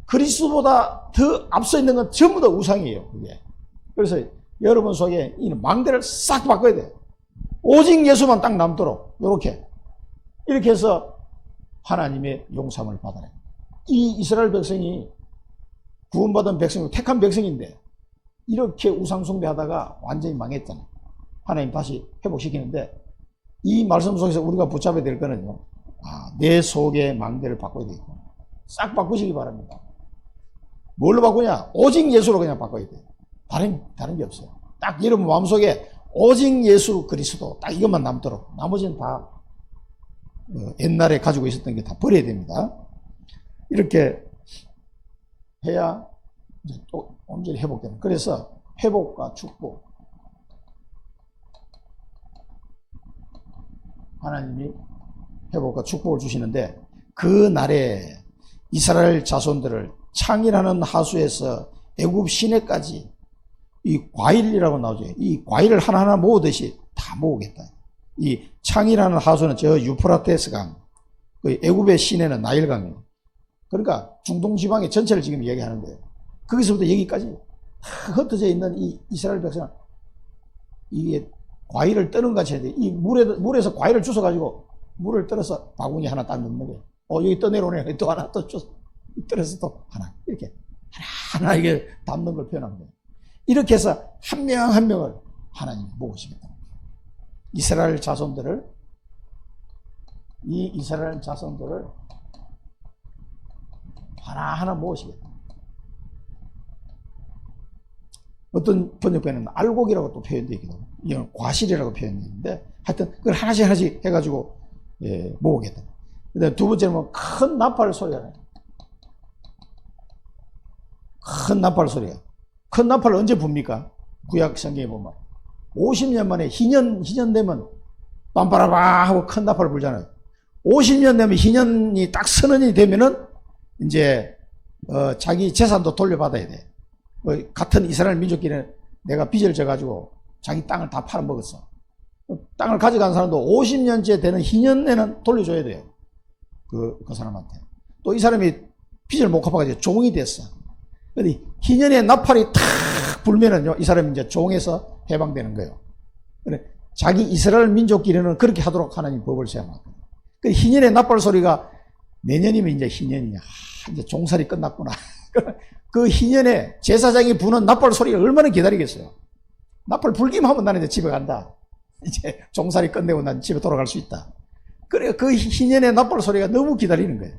그리스도보다 더 앞서 있는 건 전부 다 우상이에요. 그게. 그래서 여러분 속에 이 망대를 싹 바꿔야 돼. 오직 예수만 딱 남도록 이렇게 해서 하나님의 용서함을 받아내. 이 이스라엘 백성이 구원받은 백성이고 택한 백성인데 이렇게 우상 숭배하다가 완전히 망했잖아요. 하나님 다시 회복시키는데 이 말씀 속에서 우리가 붙잡아야 될 거는요, 내 속의 망대를 바꿔야 되겠다. 싹 바꾸시기 바랍니다. 뭘로 바꾸냐? 오직 예수로 그냥 바꿔야 돼요. 다른 게 없어요. 딱 여러분 마음속에 오직 예수 그리스도 딱 이것만 남도록 나머지는 다 옛날에 가지고 있었던 게 다 버려야 됩니다. 이렇게 해야 이제 또 온전히 회복되는. 그래서 회복과 축복, 하나님이 회복과 축복을 주시는데, 그 날에 이스라엘 자손들을 창이라는 하수에서 애굽 시내까지 이 과일이라고 나오죠. 이 과일을 하나하나 모으듯이 다 모으겠다. 이 창이라는 하수는 저 유프라테스 강, 그 애굽의 시내는 나일강이에요. 그러니까 중동 지방의 전체를 지금 얘기하는 거예요. 거기서부터 여기까지 다 흩어져 있는 이 이스라엘 백성은 이게 과일을 떠는 같이 해야 돼. 이 물에서 과일을 주워가지고 물을 떨어서 바구니 하나 딱 넣는 거예요. 여기 떠내려오네. 또 하나 또 떨어서 또 하나. 이렇게 하나 이게 담는 걸 표현한 거예요. 이렇게 해서 한 명 한 명을 하나님이 모으시겠다. 이 이스라엘 자손들을 하나하나 모으시겠다. 어떤 번역본에는 알곡이라고 또 표현되어 있기도 하고, 이건 과실이라고 표현되어 있는데, 하여튼 그걸 하나씩 해가지고 모으겠다. 그다음에 두 번째는 큰 나팔 소리가 나요. 큰 나팔 소리가. 큰 나팔을 언제 붑니까? 구약 성경에 보면 50년 만에 희년 되면 빰빠라바 하고 큰 나팔을 불잖아요. 50년 되면 희년이 딱 선언이 되면은 이제 자기 재산도 돌려받아야 돼. 같은 이스라엘 민족끼리는 내가 빚을 져가지고 자기 땅을 다 팔아먹었어. 땅을 가져간 사람도 50년째 되는 희년에는 돌려줘야 돼요. 그 사람한테. 또 이 사람이 빚을 못 갚아가지고 종이 됐어. 근데 희년에 나팔이 탁 불면은요, 이 사람이 이제 종에서 해방되는 거예요. 그래, 자기 이스라엘 민족끼리는 그렇게 하도록 하나님 법을 세워놨거든요. 그 희년의 나팔 소리가 내년이면 이제 희년이냐. 이제 종살이 끝났구나. 그 희년에 제사장이 부는 나팔 소리가 얼마나 기다리겠어요. 나팔 불기만 하면 나는 이제 집에 간다. 이제 종살이 끝내고 난 집에 돌아갈 수 있다. 그래, 그 희년의 나팔 소리가 너무 기다리는 거예요.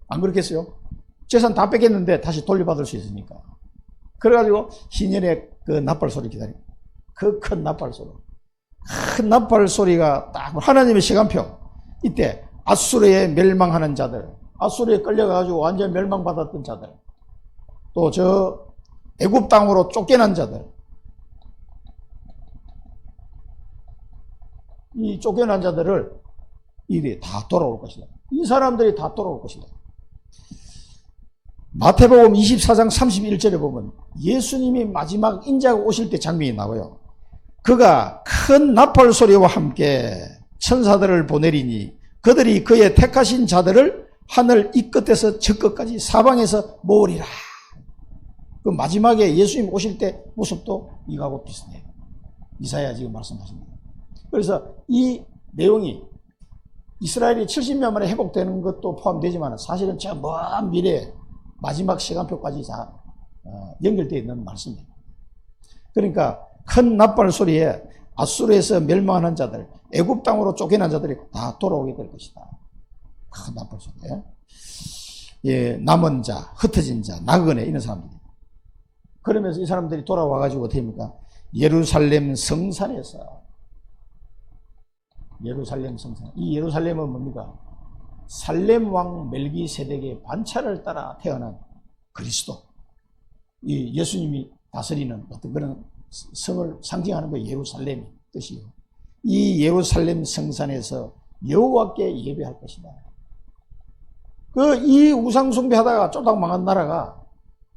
안 그렇겠어요? 재산 다 뺏겼는데 다시 돌려받을 수 있으니까. 그래가지고 희년의 그 나팔 소리 기다리고, 그 큰 나팔 소리. 큰 나팔 소리가 딱 하나님의 시간표. 이때 아수르에 멸망하는 자들, 아수르에 끌려가지고 완전 멸망받았던 자들, 또 저 애굽 땅으로 쫓겨난 자들, 이 쫓겨난 자들을 이들이 다 돌아올 것이다. 이 사람들이 다 돌아올 것이다. 마태복음 24장 31절에 보면 예수님이 마지막 인자가 오실 때 장면이 나와요. 그가 큰 나팔 소리와 함께 천사들을 보내리니 그들이 그의 택하신 자들을 하늘 이 끝에서 저 끝까지 사방에서 모으리라. 그 마지막에 예수님 오실 때 모습도 이거하고 비슷해요. 이사야 지금 말씀하십니다. 그래서 이 내용이 이스라엘이 70년 만에 회복되는 것도 포함되지만 사실은 저 먼 미래에 마지막 시간표까지 다 연결되어 있는 말씀이에요. 그러니까 큰 나팔 소리에 아수르에서 멸망하는 자들, 애굽 땅으로 쫓겨난 자들이 다 돌아오게 될 것이다. 큰 나팔 소리에. 예, 남은 자, 흩어진 자, 나그네 이런 사람들이. 그러면서 이 사람들이 돌아와가지고 어떻게 합니까? 예루살렘 성산에서, 예루살렘 성산. 이 예루살렘은 뭡니까? 살렘 왕 멜기세덱의 반차를 따라 태어난 그리스도. 이 예수님이 다스리는 어떤 그런 성을 상징하는 거 예루살렘이 뜻이요. 이 예루살렘 성산에서 여호와께 예배할 것이다. 이 우상 숭배하다가 쫄딱 망한 나라가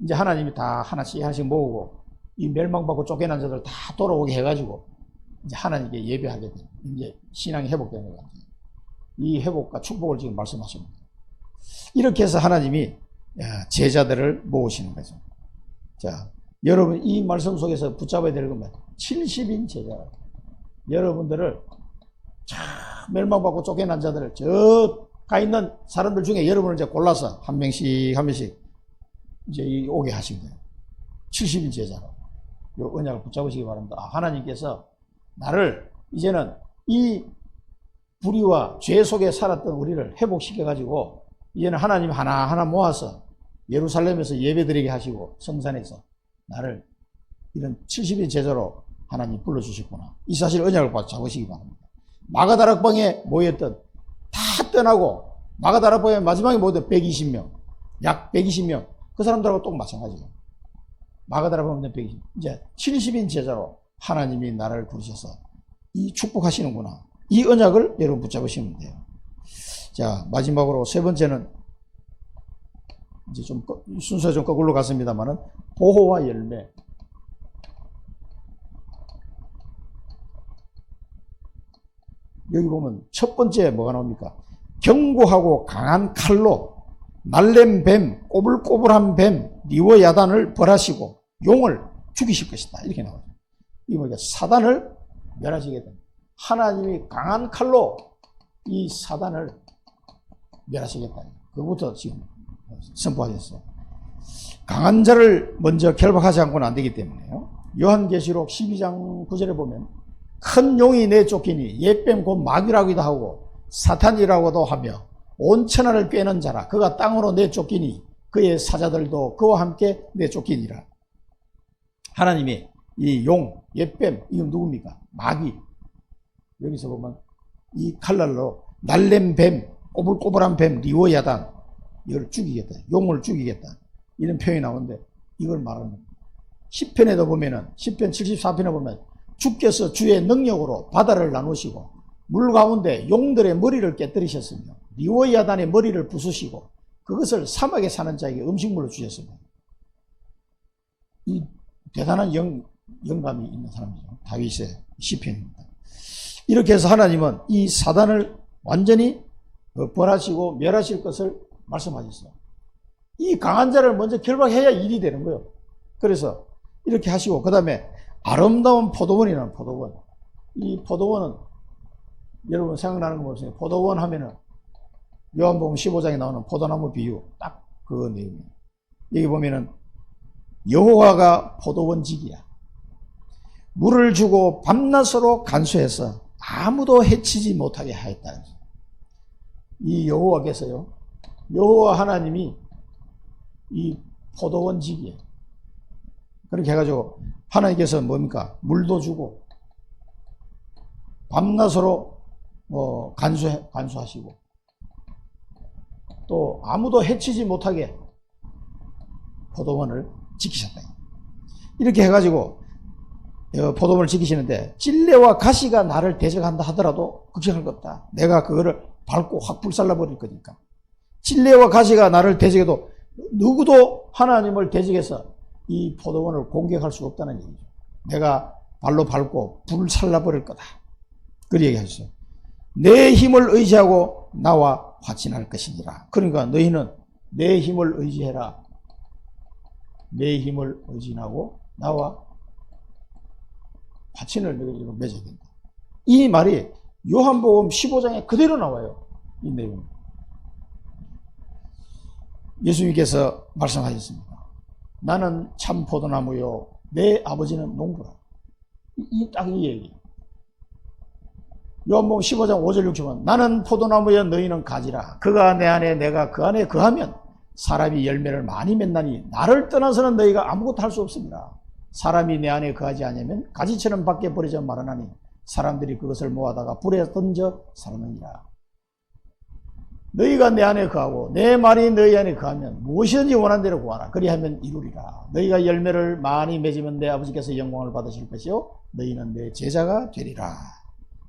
이제 하나님이 다 하나씩 모으고 이 멸망받고 쫓겨난 자들 다 돌아오게 해가지고 이제 하나님께 예배하게 되는, 이제 신앙이 회복되는 거예요. 이 회복과 축복을 지금 말씀하십니다. 이렇게 해서 하나님이 제자들을 모으시는 거죠. 자, 여러분 이 말씀 속에서 붙잡아야 될 것은 70인 제자. 여러분들을 멸망받고 쫓겨난 자들을 저 가 있는 사람들 중에 여러분을 이제 골라서 한 명씩 이제 오게 하신 거예요. 70인 제자로. 요 언약을 붙잡으시기 바랍니다. 하나님께서 나를 이제는 이 불의와 죄 속에 살았던 우리를 회복시켜가지고 이제는 하나님 하나하나 모아서 예루살렘에서 예배드리게 하시고 성산에서 나를 이런 70인 제자로 하나님 불러주셨구나. 이 사실 언약을 잡으시기 바랍니다. 마가다락방에 모였던 다 떠나고 마가다락방에 마지막에 모였던 120명, 약 120명 그 사람들하고 또 마찬가지예요. 마가다락방에 120명 이제 70인 제자로 하나님이 나를 부르셔서 이 축복하시는구나. 이 언약을 여러분 붙잡으시면 돼요. 자, 마지막으로 세 번째는 이제 좀 순서가 좀 거꾸로 갔습니다만은 보호와 열매. 여기 보면 첫 번째 뭐가 나옵니까? 견고하고 강한 칼로 날렘 뱀, 꼬불꼬불한 뱀, 리워 야단을 벌하시고 용을 죽이실 것이다. 이렇게 나와요. 이 뭐냐? 사단을 멸하시겠다. 하나님이 강한 칼로 이 사단을 멸하시겠다. 그것부터 지금 선포하셨어요. 강한 자를 먼저 결박하지 않고는 안 되기 때문에요. 요한계시록 12장 9절에 보면 큰 용이 내쫓기니 옛뱀 곧 마귀라기도 하고 사탄이라고도 하며 온 천하를 꿰는 자라. 그가 땅으로 내쫓기니 그의 사자들도 그와 함께 내쫓기니라. 하나님이 이 용, 옛뱀, 이건 누굽니까? 마귀. 여기서 보면 이 칼날로 날렘 뱀, 꼬불꼬불한 뱀, 리워야단, 이걸 죽이겠다. 용을 죽이겠다. 이런 표현이 나오는데 이걸 말하는 겁니다. 10편에도 보면은, 10편 74편에 보면 주께서 주의 능력으로 바다를 나누시고 물 가운데 용들의 머리를 깨뜨리셨으며 리워야단의 머리를 부수시고 그것을 사막에 사는 자에게 음식물로 주셨습니다. 이 대단한 영감이 있는 사람이죠. 다윗의 시편입니다. 이렇게 해서 하나님은 이 사단을 완전히 벌하시고 멸하실 것을 말씀하셨어요. 이 강한 자를 먼저 결박해야 일이 되는 거예요. 그래서 이렇게 하시고 그 다음에 아름다운 포도원이라는 포도원. 이 포도원은 여러분 생각나는 거 없어요. 포도원 하면은 요한복음 15장에 나오는 포도나무 비유 딱 그 내용이에요. 여기 보면은 여호와가 포도원지기야. 물을 주고 밤낮으로 간수해서 아무도 해치지 못하게 하였다. 이 여호와께서요, 여호와 하나님이 이 포도원지기예요. 그렇게 해가지고 하나님께서 뭡니까? 물도 주고 밤낮으로 간수하시고 또 아무도 해치지 못하게 포도원을 지키셨다. 이렇게 해가지고 포도원을 지키시는데 찔레와 가시가 나를 대적한다 하더라도 걱정할 것 없다. 내가 그거를 밟고 확 불살라버릴 거니까. 찔레와 가시가 나를 대적해도 누구도 하나님을 대적해서 이 포도원을 공격할 수 없다는 얘기죠. 내가 발로 밟고 불살라버릴 거다. 그렇게 얘기하셨어요. 내 힘을 의지하고 나와 화친할 것이니라. 그러니까 너희는 내 힘을 의지해라. 내 힘을 의지하고 나와 화친을 너희가 맺어야 된다. 이 말이 요한복음 15장에 그대로 나와요. 이 내용. 예수님께서 말씀하셨습니다. 나는 참 포도나무요 내 아버지는 농부라. 딱 이 얘기. 요한복음 15장 5절 6절은 나는 포도나무여 너희는 가지라. 그가 내 안에 내가 그 안에 거하면 사람이 열매를 많이 맺나니 나를 떠나서는 너희가 아무것도 할 수 없습니다. 사람이 내 안에 거하지 않으면 가지처럼 밖에 버리지 말아나니 사람들이 그것을 모아다가 불에 던져 살았느니라. 너희가 내 안에 거하고 내 말이 너희 안에 거하면 무엇이든지 원하는 대로 구하라. 그리하면 이루리라. 너희가 열매를 많이 맺으면 내 아버지께서 영광을 받으실 것이요 너희는 내 제자가 되리라.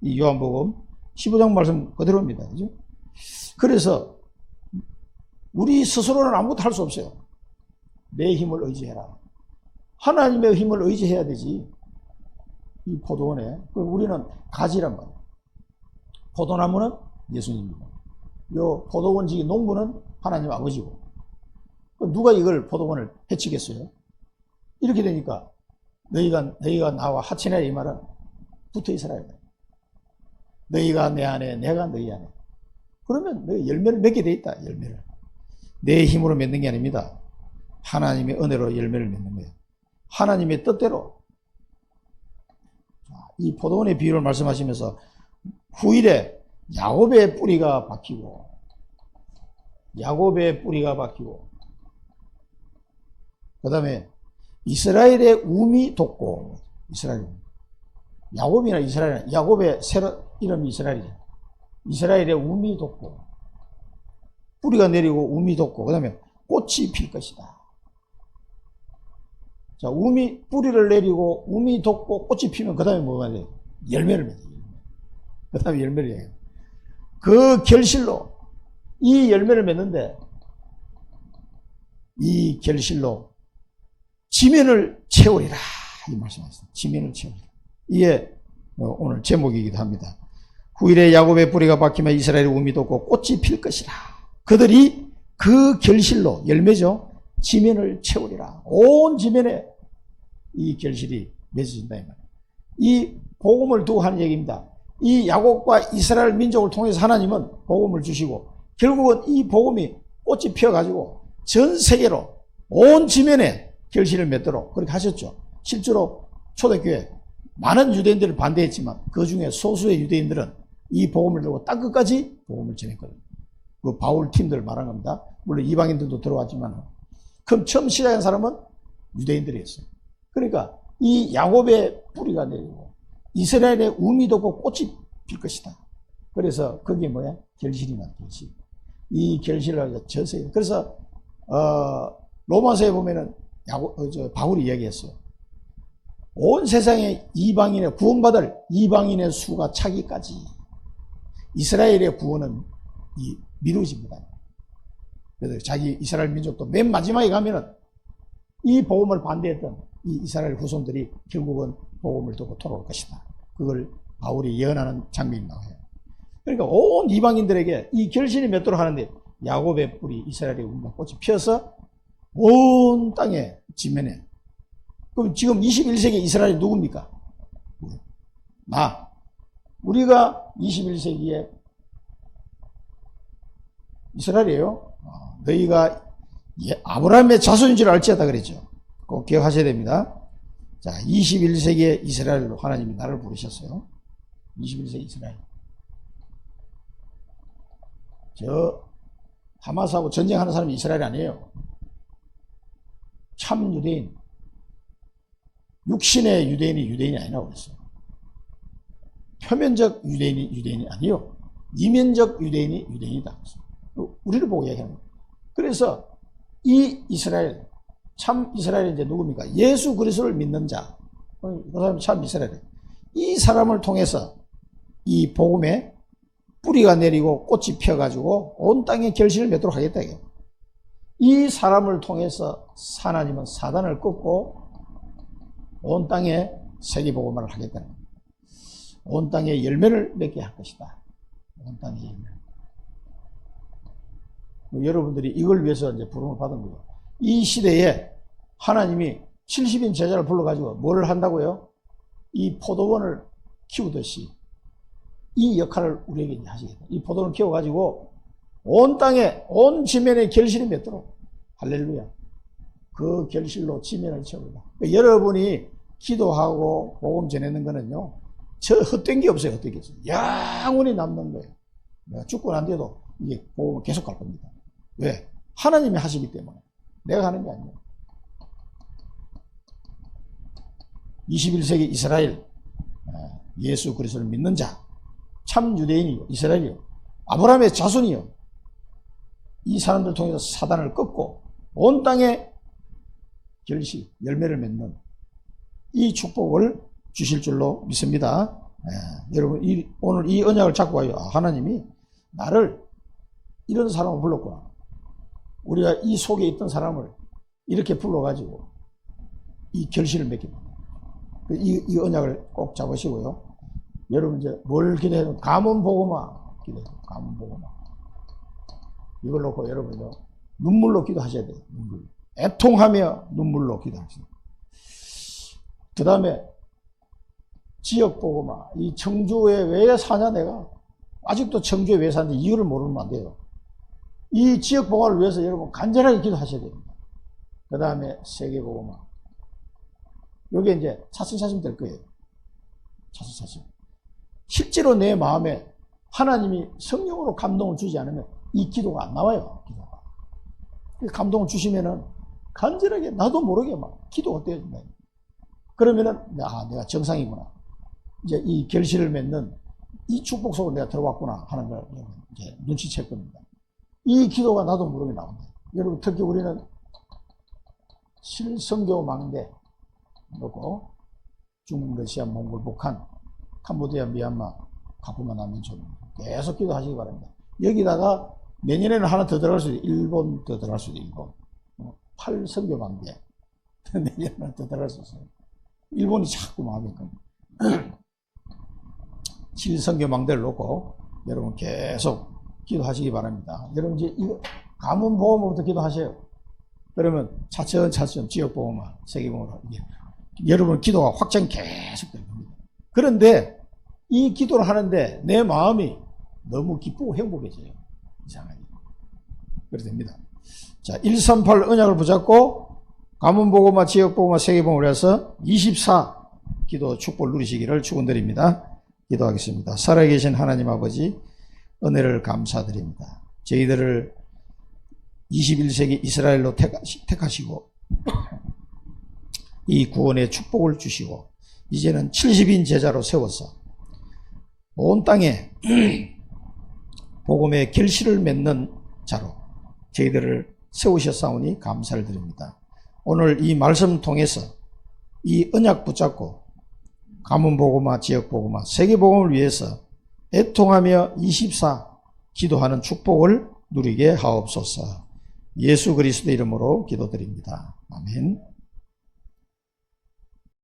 이 요한복음 15장 말씀 그대로입니다. 그죠? 그래서 우리 스스로는 아무것도 할 수 없어요. 내 힘을 의지해라. 하나님의 힘을 의지해야 되지. 이 포도원에 우리는 가지란 말이에요. 포도나무는 예수님입니다. 요 포도원지기 농부는 하나님 아버지고 누가 이걸 포도원을 해치겠어요? 이렇게 되니까 너희가 나와 하친하라 이 말은 붙어 있으라. 너희가 내 안에 내가 너희 안에. 그러면 너희 열매를 맺게 돼 있다. 열매를. 내 힘으로 맺는 게 아닙니다. 하나님의 은혜로 열매를 맺는 거예요. 하나님의 뜻대로. 이 포도원의 비유를 말씀하시면서 후일에 야곱의 뿌리가 박히고, 야곱의 뿌리가 박히고, 그 다음에 이스라엘의 움이 돋고, 이스라엘. 야곱이나 이스라엘, 야곱의 새로 이름이 이스라엘이죠. 이스라엘의 움이 돋고, 뿌리가 내리고 움이 돋고, 그 다음에 꽃이 필 것이다. 자, 뿌리를 내리고 움이 돋고 꽃이 피면 그 다음에 뭐가 돼요? 열매를 맺어요. 그 다음에 열매를 해요. 그 결실로 이 열매를 맺는데, 이 결실로 지면을 채우리라. 이 말씀하셨습니다. 지면을 채우리라. 이게 오늘 제목이기도 합니다. 후일에 야곱의 뿌리가 박히면 이스라엘의 움이 돋고 꽃이 필 것이라. 그들이 그 결실로, 열매죠, 지면을 채우리라. 온 지면에 이 결실이 맺어진다 이 말이에요. 이 복음을 두고 하는 얘기입니다. 이 야곱과 이스라엘 민족을 통해서 하나님은 복음을 주시고, 결국은 이 복음이 꽃이 피어가지고 전 세계로 온 지면에 결실을 맺도록 그렇게 하셨죠. 실제로 초대교회 많은 유대인들을 반대했지만 그 중에 소수의 유대인들은 이 복음을 들고 땅끝까지 복음을 전했거든요. 그 바울 팀들 말한 겁니다. 물론 이방인들도 들어왔지만, 그럼 처음 시작한 사람은 유대인들이었어요. 그러니까 이 야곱의 뿌리가 내리고 이스라엘의 움이 돋고 꽃이 필 것이다. 그래서 그게 뭐야? 결실이나 결실. 이 결실을 져서요. 그래서 로마서에 보면은 바울이 이야기했어요. 온 세상의 이방인의 구원받을 이방인의 수가 차기까지 이스라엘의 구원은 미루어집니다. 그래서 자기 이스라엘 민족도 맨 마지막에 가면은 이 복음을 반대했던 이 이스라엘 후손들이 결국은 복음을 두고 돌아올 것이다. 그걸 바울이 예언하는 장면이 나와요. 그러니까 온 이방인들에게 이 결실이 맺도록 하는데, 야곱의 뿌리 이스라엘의 움과 꽃이 피어서 온 땅의 지면에. 그럼 지금 21세기 이스라엘이 누굽니까? 우리가 21세기에 이스라엘이에요. 너희가 아브라함의 자손인 줄 알지어다 그랬죠. 꼭 기억하셔야 됩니다. 자, 21세기의 이스라엘로 하나님이 나를 부르셨어요. 21세기 이스라엘. 하마스하고 전쟁하는 사람이 이스라엘이 아니에요. 참 유대인. 육신의 유대인이 아니라고 그랬어요. 표면적 유대인이 아니요. 이면적 유대인이다. 우리를 보고 얘기하는 거예요. 그래서 이 이스라엘, 참 이스라엘이 이제 누굽니까? 예수 그리스도를 믿는 자. 그 사람이 참 이스라엘. 이 사람을 통해서 이 복음에 뿌리가 내리고 꽃이 피어가지고 온 땅에 결실을 맺도록 하겠다. 이 사람을 통해서 하나님은 사단을 꺾고 온 땅에 세계복음을 하겠다는 거예요. 온 땅에 열매를 맺게 할 것이다. 온 땅에 열매. 여러분들이 이걸 위해서 이제 부름을 받은 거예요. 이 시대에 하나님이 70인 제자를 불러가지고 뭘 한다고요? 이 포도원을 키우듯이 이 역할을 우리에게 하시겠다. 이 포도원을 키워가지고 온 땅에, 온 지면에 결실이 맺도록. 할렐루야. 그 결실로 지면을 채우다. 여러분이 기도하고 복음 전하는 거는요, 저 헛된 게 없어요. 헛된 게 없어요. 영원히 남는 거예요. 내가 죽고 난 뒤에도 이게 복음은 계속 갈 겁니다. 왜? 하나님이 하시기 때문에. 내가 하는 게 아니에요. 21세기 이스라엘, 예수 그리스도를 믿는 자, 참 유대인이요, 이스라엘이요, 아브라함의 자손이요, 이 사람들 통해서 사단을 꺾고 온 땅에 결실, 열매를 맺는 이 축복을 주실 줄로 믿습니다. 여러분, 오늘 이 언약을 잡고 와요. 하나님이 나를 이런 사람을 불렀구나. 우리가 이 속에 있던 사람을 이렇게 불러가지고 이 결실을 맺게 됩니다. 이 언약을 꼭 잡으시고요. 여러분 이제 뭘 기도해요? 가문복음화 기도해요. 가문복음화. 이걸 놓고 여러분요, 눈물로 기도하셔야 돼요. 눈물로. 애통하며 눈물로 기도하세요. 그 다음에 지역복음화. 이 청주에 왜 사냐 내가. 아직도 청주에 왜 사는지 이유를 모르면 안 돼요. 이 지역복음화를 위해서 여러분 간절하게 기도하셔야 됩니다. 그 다음에 세계복음화. 요게 이제 차츰차츰 될 거예요. 차츰차츰. 실제로 내 마음에 하나님이 성령으로 감동을 주지 않으면 이 기도가 안 나와요. 기도가. 감동을 주시면은 간절하게 나도 모르게 막 기도가 되어진다. 그러면은 내가 정상이구나. 이제 이 결실을 맺는 이 축복 속으로 내가 들어왔구나 하는 걸 이제 눈치챌 겁니다. 이 기도가 나도 모르게 나온다. 여러분, 특히 우리는 실선교 망대 놓고 중국, 러시아, 몽골, 북한, 캄보디아, 미얀마 갖고만 나면 좀 계속 기도하시기 바랍니다. 여기다가 내년에는 하나 더 들어갈 수도 있고, 일본 더 들어갈 수도 있고, 8선교 망대 내년에 하나 더 들어갈 수 있어요. 일본이 자꾸 마음이 큽니다. 7선교 망대를 놓고 여러분 계속 기도하시기 바랍니다. 여러분 이제 이거 가문보험부터 기도하세요. 그러면 차츰차츰 지역보험화, 세계보험화, 여러분 기도가 확장이 계속 될 겁니다. 그런데 이 기도를 하는데 내 마음이 너무 기쁘고 행복해져요. 이상하게. 그렇게 됩니다. 자, 138 언약을 붙잡고 가문보험화, 지역보험화, 세계보험을 해서 24 기도 축복을 누리시기를 축원드립니다. 기도하겠습니다. 살아계신 하나님 아버지, 은혜를 감사드립니다. 저희들을 21세기 이스라엘로 택하시고 이 구원의 축복을 주시고 이제는 70인 제자로 세워서 온 땅에 복음의 결실을 맺는 자로 저희들을 세우셨사오니 감사를 드립니다. 오늘 이 말씀 통해서 이 언약 붙잡고 가문복음화, 지역복음화, 세계복음을 위해서 애통하며 24 기도하는 축복을 누리게 하옵소서. 예수 그리스도 이름으로 기도드립니다. 아멘.